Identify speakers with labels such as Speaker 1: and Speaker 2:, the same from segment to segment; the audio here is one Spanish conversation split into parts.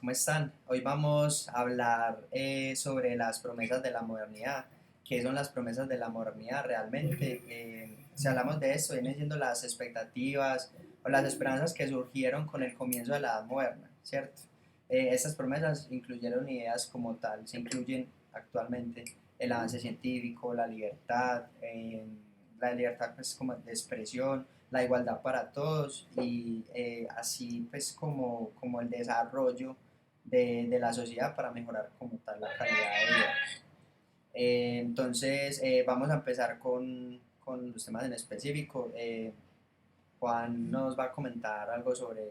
Speaker 1: ¿Cómo están? Hoy vamos a hablar sobre las promesas de la modernidad. ¿Qué son las promesas de la modernidad realmente? Si hablamos de esto, vienen siendo las expectativas o las esperanzas que surgieron con el comienzo de la Edad Moderna, ¿cierto? Estas promesas incluyeron ideas como tal, se incluyen actualmente el avance científico, la libertad pues, como de expresión, la igualdad para todos y así pues como el desarrollo de la sociedad para mejorar como tal la calidad de vida. Entonces, vamos a empezar con los temas en específico. Juan nos va a comentar algo sobre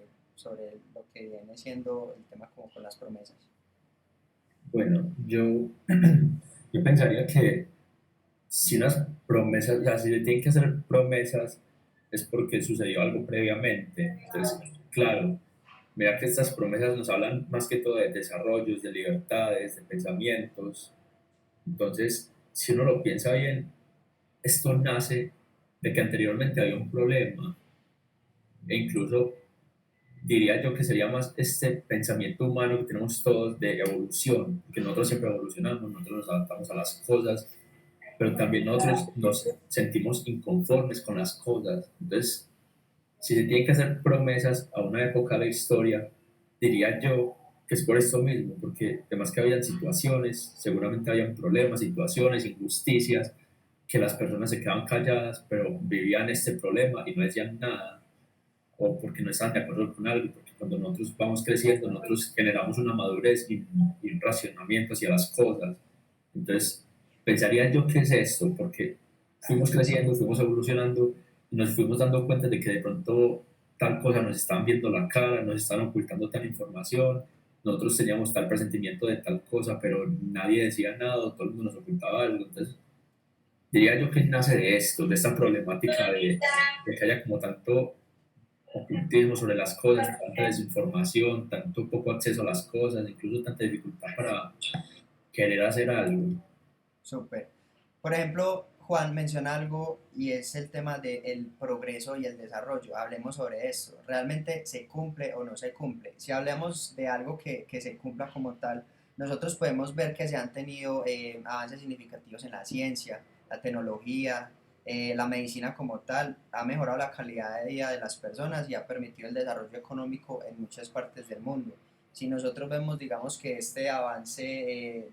Speaker 1: lo que viene siendo el tema como con las promesas.
Speaker 2: Bueno, yo pensaría que si unas promesas, o sea, si se tienen que hacer promesas es porque sucedió algo previamente. Entonces, claro, mira que estas promesas nos hablan más que todo de desarrollos, de libertades, de pensamientos. Entonces, si uno lo piensa bien, esto nace de que anteriormente había un problema e incluso diría yo que sería más este pensamiento humano que tenemos todos de evolución, que nosotros siempre evolucionamos, nosotros nos adaptamos a las cosas, pero también nosotros nos sentimos inconformes con las cosas. Entonces, si se tienen que hacer promesas a una época de la historia, diría yo que es por esto mismo, porque además que habían situaciones, seguramente habían problemas, situaciones, injusticias, que las personas se quedaban calladas, pero vivían este problema y no decían nada o porque no estaban de acuerdo con algo, porque cuando nosotros vamos creciendo, nosotros generamos una madurez y un racionamiento hacia las cosas. Entonces, pensaría yo qué es esto, porque fuimos creciendo, fuimos evolucionando y nos fuimos dando cuenta de que de pronto tal cosa nos estaban viendo la cara, nos estaban ocultando tal información, nosotros teníamos tal presentimiento de tal cosa, pero nadie decía nada, todo el mundo nos ocultaba algo. Entonces, diría yo que nace de esto, de esta problemática de que haya como tanto ocultismo sobre las cosas, tanta desinformación, tanto poco acceso a las cosas, incluso tanta dificultad para querer hacer algo.
Speaker 1: Súper. Por ejemplo, Juan menciona algo y es el tema del progreso y el desarrollo. Hablemos sobre eso. ¿Realmente se cumple o no se cumple? Si hablamos de algo que se cumpla como tal, nosotros podemos ver que se han tenido avances significativos en la ciencia, la tecnología, la medicina como tal. Ha mejorado la calidad de vida de las personas y ha permitido el desarrollo económico en muchas partes del mundo. Si nosotros vemos, digamos, que este avance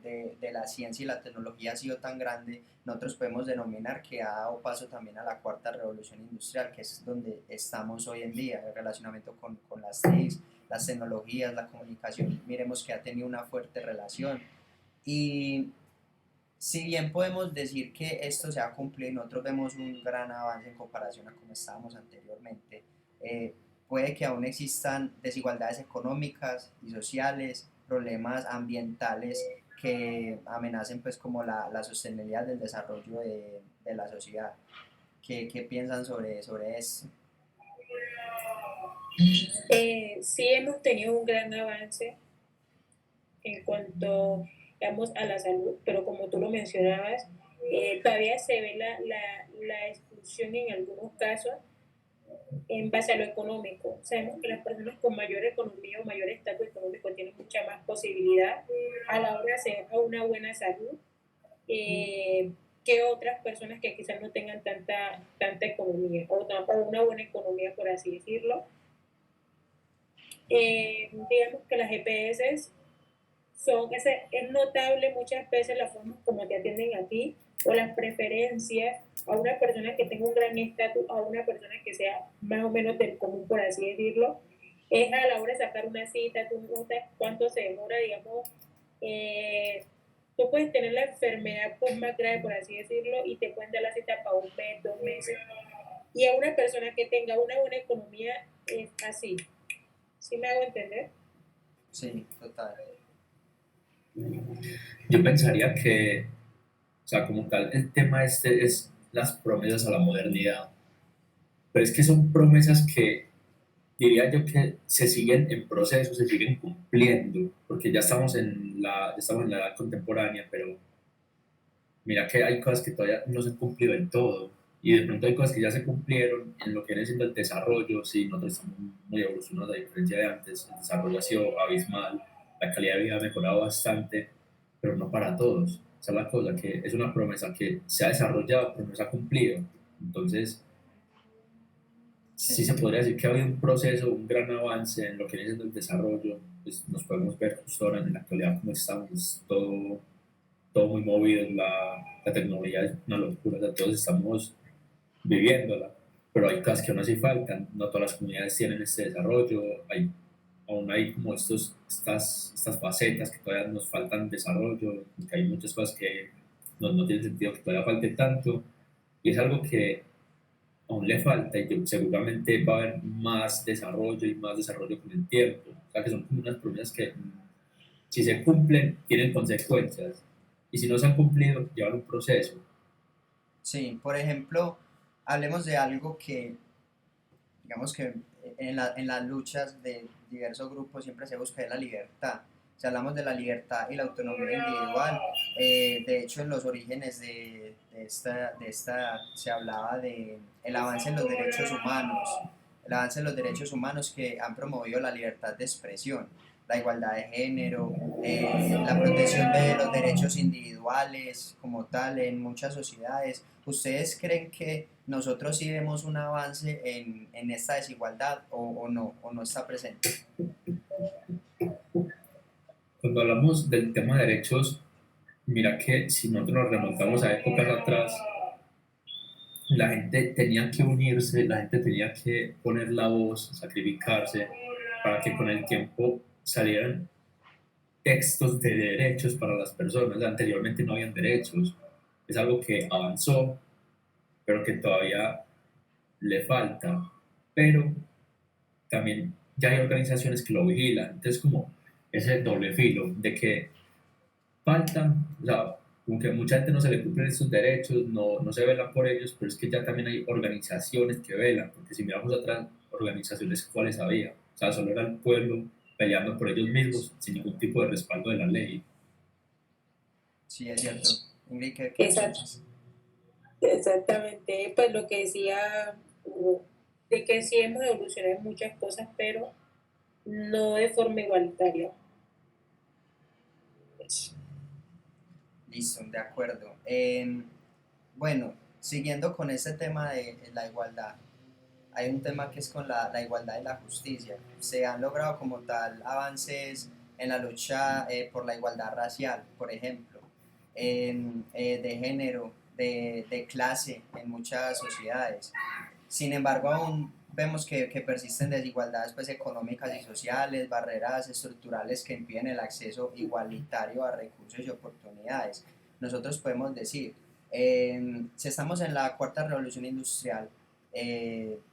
Speaker 1: de la ciencia y la tecnología ha sido tan grande, nosotros podemos denominar que ha dado paso también a la cuarta revolución industrial, que es donde estamos hoy en día, el relacionamiento con las TICs, las tecnologías, la comunicación, miremos que ha tenido una fuerte relación. Y si bien podemos decir que esto se ha cumplido y nosotros vemos un gran avance en comparación a como estábamos anteriormente, eh, puede que aún existan desigualdades económicas y sociales, problemas ambientales que amenacen pues como la sostenibilidad del desarrollo de la sociedad. ¿Qué piensan sobre esto?
Speaker 3: Sí hemos tenido un gran avance en cuanto, digamos, a la salud, pero como tú lo mencionabas, todavía se ve la exclusión en algunos casos en base a lo económico. Sabemos que las personas con mayor economía o mayor estatus económico tienen mucha más posibilidad a la hora de acceder a una buena salud que otras personas que quizás no tengan tanta economía o una buena economía, por así decirlo. Digamos que las EPS es notable muchas veces la forma como te atienden a ti o las preferencias a una persona que tenga un gran estatus, a una persona que sea más o menos del común, por así decirlo. Es a la hora de sacar una cita, tú notas cuánto se demora, digamos, tú puedes tener la enfermedad pues, más grave, por así decirlo, y te pueden dar la cita para un mes, 2 meses. Y a una persona que tenga una buena economía es así. ¿Sí me hago entender?
Speaker 1: Sí, total.
Speaker 2: Yo pensaría que, o sea, como tal, el tema este es las promesas a la modernidad, pero es que son promesas que diría yo que se siguen en proceso, se siguen cumpliendo, porque ya estamos en la edad contemporánea, pero mira que hay cosas que todavía no se han cumplido en todo, y de pronto hay cosas que ya se cumplieron en lo que viene siendo el desarrollo, sí, nosotros estamos muy evolucionados a diferencia de antes, el desarrollo ha sido abismal, la calidad de vida ha mejorado bastante, pero no para todos. Esa es la cosa, que es una promesa que se ha desarrollado, pero no se ha cumplido. Entonces, sí
Speaker 1: Sí,
Speaker 2: se podría decir que ha habido un proceso, un gran avance en lo que viene siendo el desarrollo. Pues nos podemos ver justo ahora en la actualidad cómo estamos, todo muy movido, la tecnología es una locura, o sea, todos estamos viviéndola, pero hay cosas que aún así faltan, no todas las comunidades tienen este desarrollo, aún hay como estas facetas que todavía nos faltan desarrollo, que hay muchas cosas que no tienen sentido que todavía falte tanto, y es algo que aún le falta y que seguramente va a haber más desarrollo y más desarrollo con el tiempo. O sea, que son como unas promesas que si se cumplen tienen consecuencias y si no se han cumplido llevan un proceso.
Speaker 1: sí. Por ejemplo, hablemos de algo que, digamos que en las luchas de diversos grupos siempre se busca la libertad. Si hablamos de la libertad y la autonomía individual, de hecho en los orígenes de esta se hablaba de el avance en los derechos humanos, el avance en los derechos humanos que han promovido la libertad de expresión, la igualdad de género, la protección de los derechos individuales como tal en muchas sociedades. ¿Ustedes creen que nosotros sí vemos un avance en esta desigualdad o no está presente?
Speaker 2: Cuando hablamos del tema de derechos, mira que si nosotros nos remontamos a épocas atrás, la gente tenía que unirse, la gente tenía que poner la voz, sacrificarse, para que con el tiempo salieran textos de derechos para las personas. Anteriormente no habían derechos. Es algo que avanzó, pero que todavía le falta. Pero también ya hay organizaciones que lo vigilan. Entonces, como ese doble filo de que falta, o sea, como que mucha gente no se le cumplen estos derechos, no se velan por ellos, pero es que ya también hay organizaciones que velan, porque si miramos atrás, organizaciones cuáles había, o sea, solo era el pueblo peleando por ellos mismos sin ningún tipo de respaldo de la ley.
Speaker 1: Sí, es cierto. Ingrid, ¿qué
Speaker 3: Exacto,
Speaker 1: piensas?
Speaker 3: exactamente, pues lo que decía Hugo, de que sí hemos evolucionado en muchas cosas, pero no de forma igualitaria.
Speaker 1: Listo, de acuerdo. Bueno, siguiendo con este tema de la igualdad, hay un tema que es con la igualdad y la justicia. Se han logrado como tal avances en la lucha por la igualdad racial, por ejemplo, de género, de clase en muchas sociedades. Sin embargo, aún vemos que persisten desigualdades pues, económicas y sociales, barreras estructurales que impiden el acceso igualitario a recursos y oportunidades. Nosotros podemos decir, si estamos en la cuarta revolución industrial,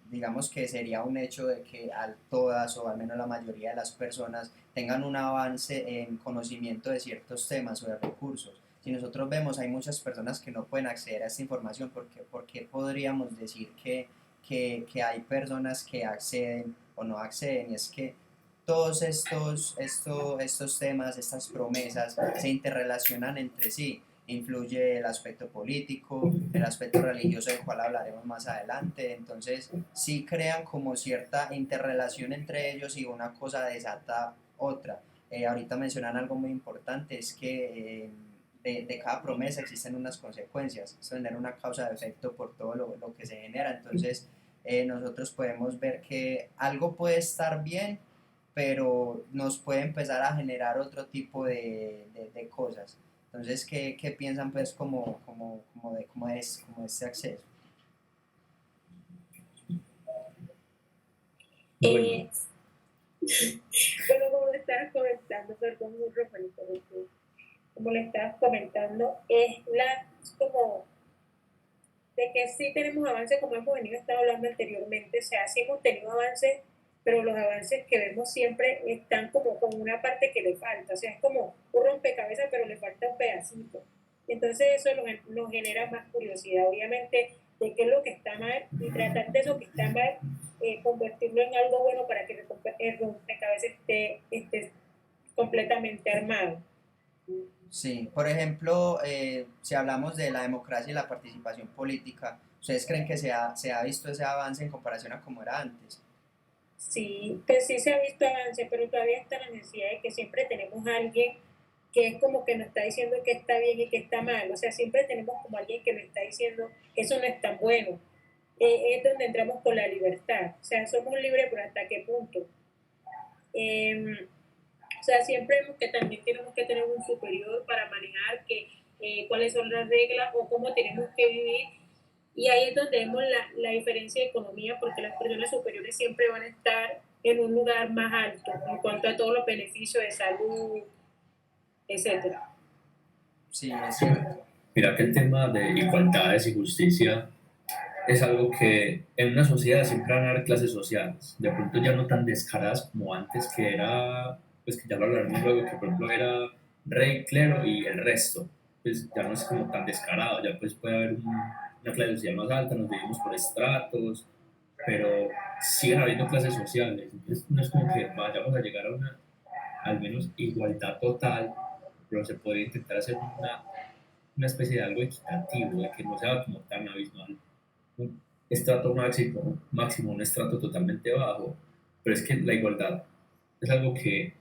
Speaker 1: digamos que sería un hecho de que todas o al menos la mayoría de las personas tengan un avance en conocimiento de ciertos temas o de recursos. Si nosotros vemos, hay muchas personas que no pueden acceder a esta información porque podríamos decir que hay personas que acceden o no acceden, y es que todos estos temas, estas promesas se interrelacionan entre sí. Influye el aspecto político, el aspecto religioso del cual hablaremos más adelante, entonces sí crean como cierta interrelación entre ellos y una cosa desata otra. Ahorita mencionan algo muy importante, es que de cada promesa existen unas consecuencias, es tener una causa de efecto por todo lo que se genera, entonces nosotros podemos ver que algo puede estar bien, pero nos puede empezar a generar otro tipo de cosas. Entonces, ¿qué piensan pues como este acceso?
Speaker 2: Bueno,
Speaker 3: Eh, pero como le estabas comentando, perdón, muy referente, como le estabas comentando, es como de que sí tenemos avances, como hemos venido estado hablando anteriormente, o sea, sí hemos tenido avances, pero los avances que vemos siempre están como con una parte que le falta, o sea, es como un rompecabezas, pero le falta un pedacito. Entonces eso nos genera más curiosidad, obviamente, de qué es lo que está mal y tratar de eso que está mal, convertirlo en algo bueno para que el rompecabezas esté completamente armado.
Speaker 1: Sí, por ejemplo, si hablamos de la democracia y la participación política, ¿ustedes creen que se ha visto ese avance en comparación a como era antes?
Speaker 3: Sí, pues sí se ha visto avance, pero todavía está la necesidad de que siempre tenemos a alguien que es como que nos está diciendo que está bien y que está mal. O sea, siempre tenemos como alguien que nos está diciendo eso no es tan bueno. Es donde entramos con la libertad. O sea, somos libres, pero ¿hasta qué punto? O sea, siempre vemos que también tenemos que tener un superior para manejar cuáles son las reglas o cómo tenemos que vivir. Y ahí es donde vemos la diferencia de economía, porque las personas superiores siempre van a estar en un lugar más alto en cuanto a todos los beneficios de salud, etcétera.
Speaker 1: Sí, es cierto.
Speaker 2: Mira que el tema de igualdades y justicia es algo que en una sociedad siempre van a haber clases sociales, de pronto ya no tan descaradas como antes, que era, pues que ya lo hablaremos luego, que por ejemplo era rey, clero y el resto, pues ya no es como tan descarado, ya pues puede haber una clase social más alta, nos dividimos por estratos, pero siguen habiendo clases sociales, entonces no es como que vayamos a llegar a una, al menos igualdad total, pero se podría intentar hacer una especie de algo equitativo, de que no sea como tan abismal un estrato máximo, máximo, un estrato totalmente bajo, pero es que la igualdad es algo que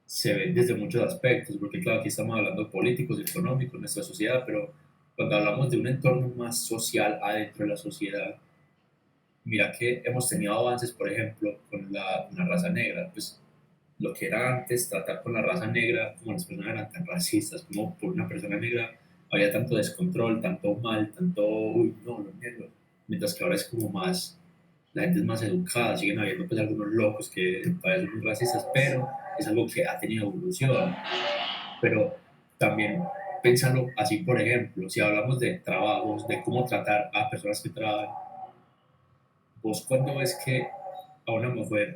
Speaker 2: se ve desde muchos aspectos, porque claro, aquí estamos hablando de políticos, económicos, nuestra sociedad, pero cuando hablamos de un entorno más social adentro de la sociedad, mira que hemos tenido avances, por ejemplo, con la raza negra, pues lo que era antes tratar con la raza negra, como las personas eran tan racistas, como por una persona negra había tanto descontrol, tanto mal, tanto, uy, no, los negros, mientras que ahora es como más, la gente es más educada, siguen habiendo pues algunos locos que todavía son muy racistas, pero es algo que ha tenido evolución, pero también pensando así, por ejemplo, si hablamos de trabajos, de cómo tratar a personas que trabajan, vos cuando ves que a una mujer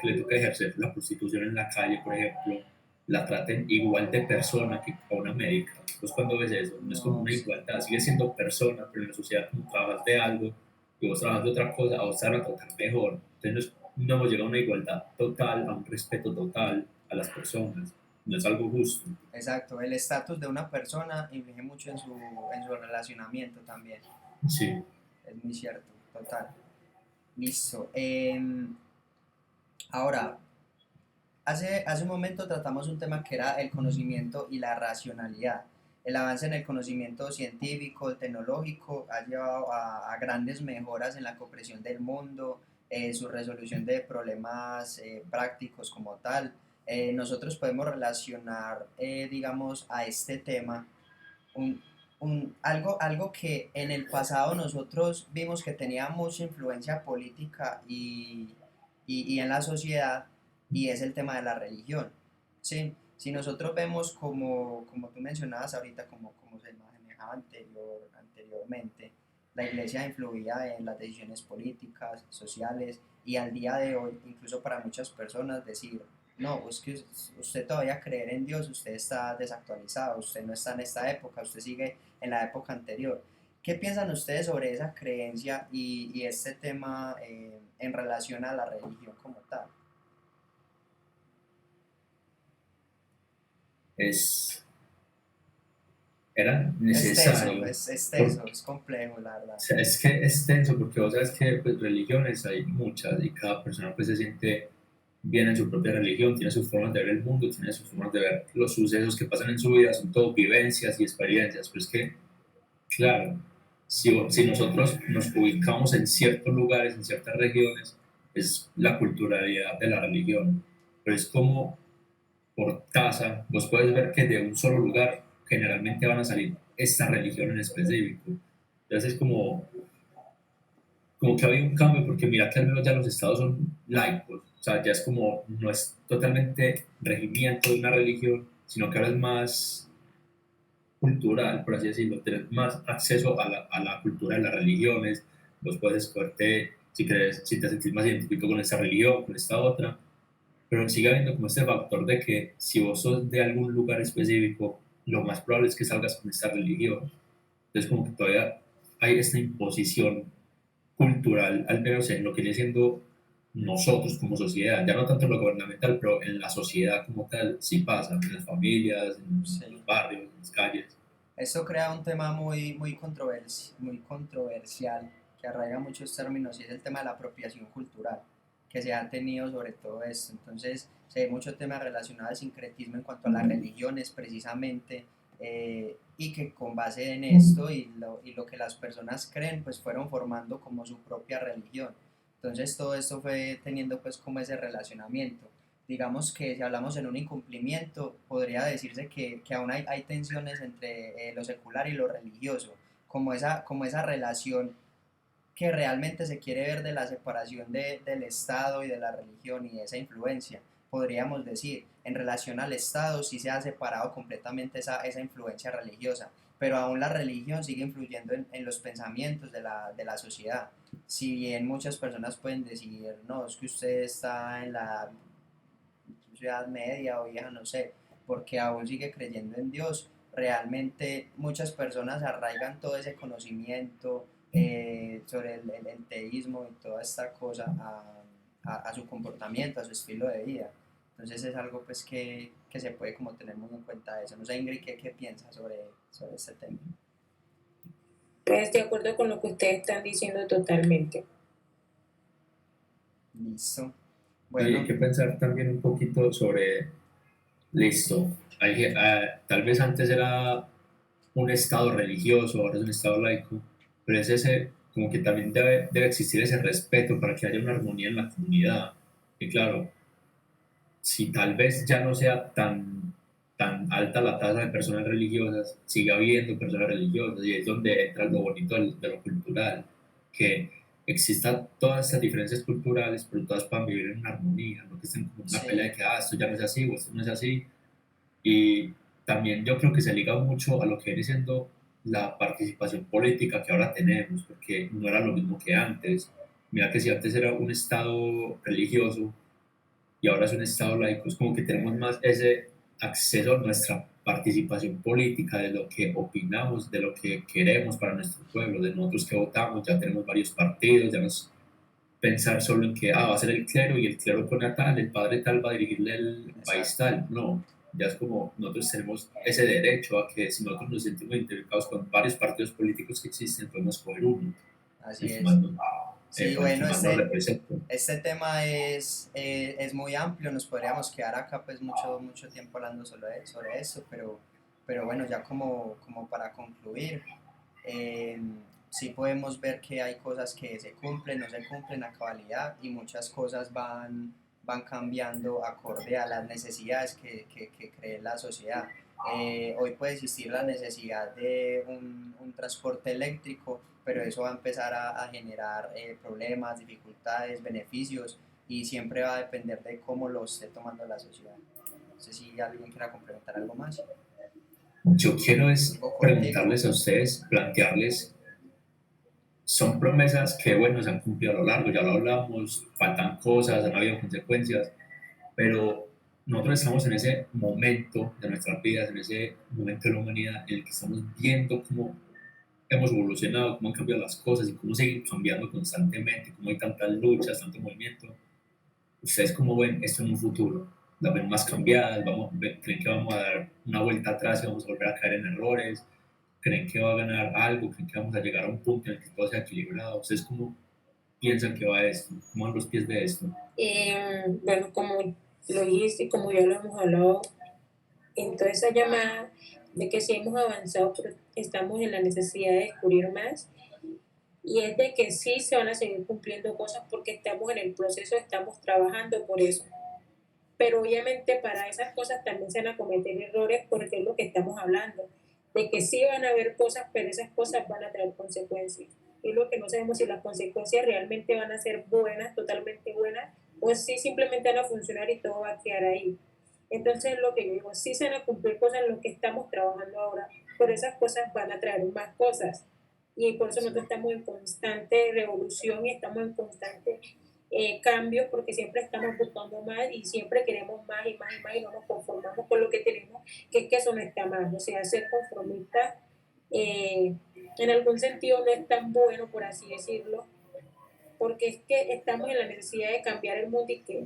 Speaker 2: que le toca ejercer la prostitución en la calle, por ejemplo, la traten igual de persona que a una médica. Pues cuando ves eso, no es como
Speaker 1: No,
Speaker 2: una
Speaker 1: sí.
Speaker 2: igualdad, sigue siendo persona, pero en la sociedad como trabajas de algo y vos trabajas de otra cosa, a vos te van a tratar mejor. Entonces no hemos llegado a una igualdad total, a un respeto total a las personas. No es algo justo.
Speaker 1: Exacto. El estatus de una persona influye mucho en su relacionamiento también.
Speaker 2: Sí,
Speaker 1: Es muy cierto, total. Listo. Ahora, hace un momento tratamos un tema que era el conocimiento y la racionalidad. El avance en el conocimiento científico, tecnológico, ha llevado a grandes mejoras en la comprensión del mundo, su resolución de problemas prácticos como tal. Nosotros podemos relacionar, digamos, a este tema un, algo que en el pasado nosotros vimos que tenía mucha influencia política y en la sociedad, y es el tema de la religión. ¿Sí? Si nosotros vemos como tú mencionabas ahorita, como se manejaba anteriormente, la iglesia influía en las decisiones políticas, sociales, y al día de hoy, incluso para muchas personas, decir, no, es que usted todavía creer en Dios, usted está desactualizado, usted no está en esta época, usted sigue en la época anterior. ¿Qué piensan ustedes sobre esa creencia y este tema en relación a la religión como tal?
Speaker 2: es, era
Speaker 1: Es teso,
Speaker 2: necesario.
Speaker 1: es
Speaker 2: Por,
Speaker 1: teso, es complejo, la verdad.
Speaker 2: sea, es que es tenso porque vos sabes que pues, religiones hay muchas y cada persona pues se siente bien en su propia religión, tiene sus formas de ver el mundo, tiene sus formas de ver los sucesos que pasan en su vida, son todo vivencias y experiencias, pero es que, claro, si nosotros nos ubicamos en ciertos lugares, en ciertas regiones, es la culturalidad de la religión, pero es como por casa, vos puedes ver que de un solo lugar generalmente van a salir esta religión en específico. Entonces es como que ha habido un cambio, porque mira que al menos ya los estados son laicos, o sea, ya es como, no es totalmente regimiento de una religión, sino que ahora es más cultural, por así decirlo, tener más acceso a la cultura de las religiones, vos puedes escogerte si, crees, si te sentís más identificado con esta religión, con esta otra, pero sigue habiendo como este factor de que si vos sos de algún lugar específico, lo más probable es que salgas con esta religión. Entonces como que todavía hay esta imposición cultural, al menos en lo que viene siendo nosotros como sociedad, ya no tanto en lo gubernamental, pero en la sociedad como tal, sí pasa, en las familias, en
Speaker 1: Sí.
Speaker 2: los barrios, en las calles.
Speaker 1: Esto crea un tema muy controversial que arraiga muchos términos y es el tema de la apropiación cultural. que se ha tenido sobre todo esto. Entonces, se ve mucho tema relacionado al sincretismo en cuanto a las religiones, precisamente, y que con base en esto y lo que las personas creen, pues fueron formando como su propia religión. Entonces, todo esto fue teniendo pues como ese relacionamiento. Digamos que si hablamos en un incumplimiento, podría decirse que aún hay tensiones entre lo secular y lo religioso, como esa relación que realmente se quiere ver de la separación del Estado y de la religión y esa influencia. Podríamos decir, en relación al Estado sí se ha separado completamente esa influencia religiosa, pero aún la religión sigue influyendo en los pensamientos de la sociedad. Si bien muchas personas pueden decir, no, es que usted está en la ciudad media o vieja, no sé, porque aún sigue creyendo en Dios, realmente muchas personas arraigan todo ese conocimiento sobre el teísmo y toda esta cosa a su comportamiento, a su estilo de vida. Entonces es algo pues que se puede como tener muy en cuenta eso. No sé, Ingrid, ¿qué piensas sobre este tema?
Speaker 3: Pues de acuerdo con lo que ustedes están diciendo totalmente.
Speaker 1: Listo.
Speaker 2: Y hay
Speaker 1: Bueno,
Speaker 2: que pensar también un poquito sobre, listo, tal vez antes era un estado religioso, ahora es un estado laico, pero es ese, como que también debe existir ese respeto para que haya una armonía en la comunidad. Y claro, si tal vez ya no sea tan alta la tasa de personas religiosas, sigue habiendo personas religiosas y es donde entra lo bonito de lo cultural, que existan todas esas diferencias culturales, pero todas puedan vivir en una armonía, no que estén como en una pelea de
Speaker 1: sí,
Speaker 2: que esto ya no es así o esto no es así. Y también yo creo que se liga mucho a lo que viene siendo la participación política que ahora tenemos, porque no era lo mismo que antes. Mira que si antes era un estado religioso, y ahora es un Estado laico, es como que tenemos más ese acceso a nuestra participación política, de lo que opinamos, de lo que queremos para nuestro pueblo, de nosotros que votamos, ya tenemos varios partidos, ya no es pensar solo en que va a ser el clero y el clero pone a tal, el padre tal va a dirigirle el país
Speaker 1: exacto.
Speaker 2: tal, no, ya es como nosotros tenemos ese derecho a que si nosotros nos sentimos identificados con varios partidos políticos que existen, podemos escoger uno,
Speaker 1: Así
Speaker 2: el que más
Speaker 1: es.
Speaker 2: nos,
Speaker 1: Sí,
Speaker 2: el que
Speaker 1: bueno,
Speaker 2: más nos representa.
Speaker 1: este tema es muy amplio, nos podríamos quedar acá pues mucho tiempo hablando sobre eso, pero bueno, ya como para concluir, eh, sí podemos ver que hay cosas que se cumplen, no se cumplen a cabalidad y muchas cosas van cambiando acorde a las necesidades que cree la sociedad. Hoy puede existir la necesidad de un transporte eléctrico, pero eso va a empezar a generar problemas, dificultades, beneficios y siempre va a depender de cómo lo esté tomando la sociedad. No sé si alguien quiera complementar algo más,
Speaker 2: Yo quiero es
Speaker 1: algo cortico.
Speaker 2: preguntarles a ustedes, plantearles, son promesas que, bueno, se han cumplido a lo largo, ya lo hablamos, faltan cosas, han habido consecuencias, pero nosotros estamos en ese momento de nuestras vidas, en ese momento de la humanidad en el que estamos viendo cómo hemos evolucionado, cómo han cambiado las cosas y cómo siguen cambiando constantemente, cómo hay tantas luchas, tanto movimiento. ¿Ustedes cómo ven esto en un futuro? ¿Las ven más cambiadas? ¿Creen que vamos a dar una vuelta atrás y vamos a volver a caer en errores? ¿Creen que va a ganar algo? ¿Creen que vamos a llegar a un punto en el que todo sea equilibrado? ¿Ustedes cómo piensan que va esto? ¿Cómo van los pies de esto?
Speaker 3: Bueno, como lo hice y como ya lo hemos hablado en toda esa llamada, de que sí hemos avanzado, pero estamos en la necesidad de descubrir más. Y es de que sí se van a seguir cumpliendo cosas porque estamos en el proceso, estamos trabajando por eso. Pero obviamente para esas cosas también se van a cometer errores porque es lo que estamos hablando, de que sí van a haber cosas, pero esas cosas van a traer consecuencias. Y lo que no sabemos si las consecuencias realmente van a ser buenas, totalmente buenas, o si simplemente van a funcionar y todo va a quedar ahí. Entonces lo que yo digo, sí se van a cumplir cosas en lo que estamos trabajando ahora, pero esas cosas van a traer más cosas. Y por eso
Speaker 1: Sí,
Speaker 3: nosotros estamos en constante revolución y estamos en constante cambios porque siempre estamos buscando más y siempre queremos más y más y más y no nos conformamos con lo que tenemos, que es que eso no está mal. O sea, ser conformista en algún sentido no es tan bueno, por así decirlo, porque es que estamos en la necesidad de cambiar el mundo y que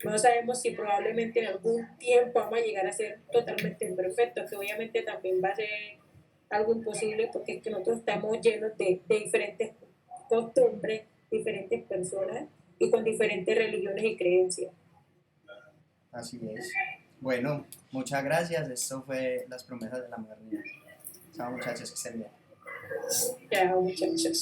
Speaker 3: no sabemos si probablemente en algún tiempo vamos a llegar a ser totalmente imperfectos, que obviamente también va a ser algo imposible porque es que nosotros estamos llenos de diferentes costumbres, diferentes personas y con diferentes religiones y creencias.
Speaker 1: Así es. Bueno, muchas gracias. Esto fue Las promesas de la modernidad. Chao muchachos, que estén bien.
Speaker 3: Chao, muchachos.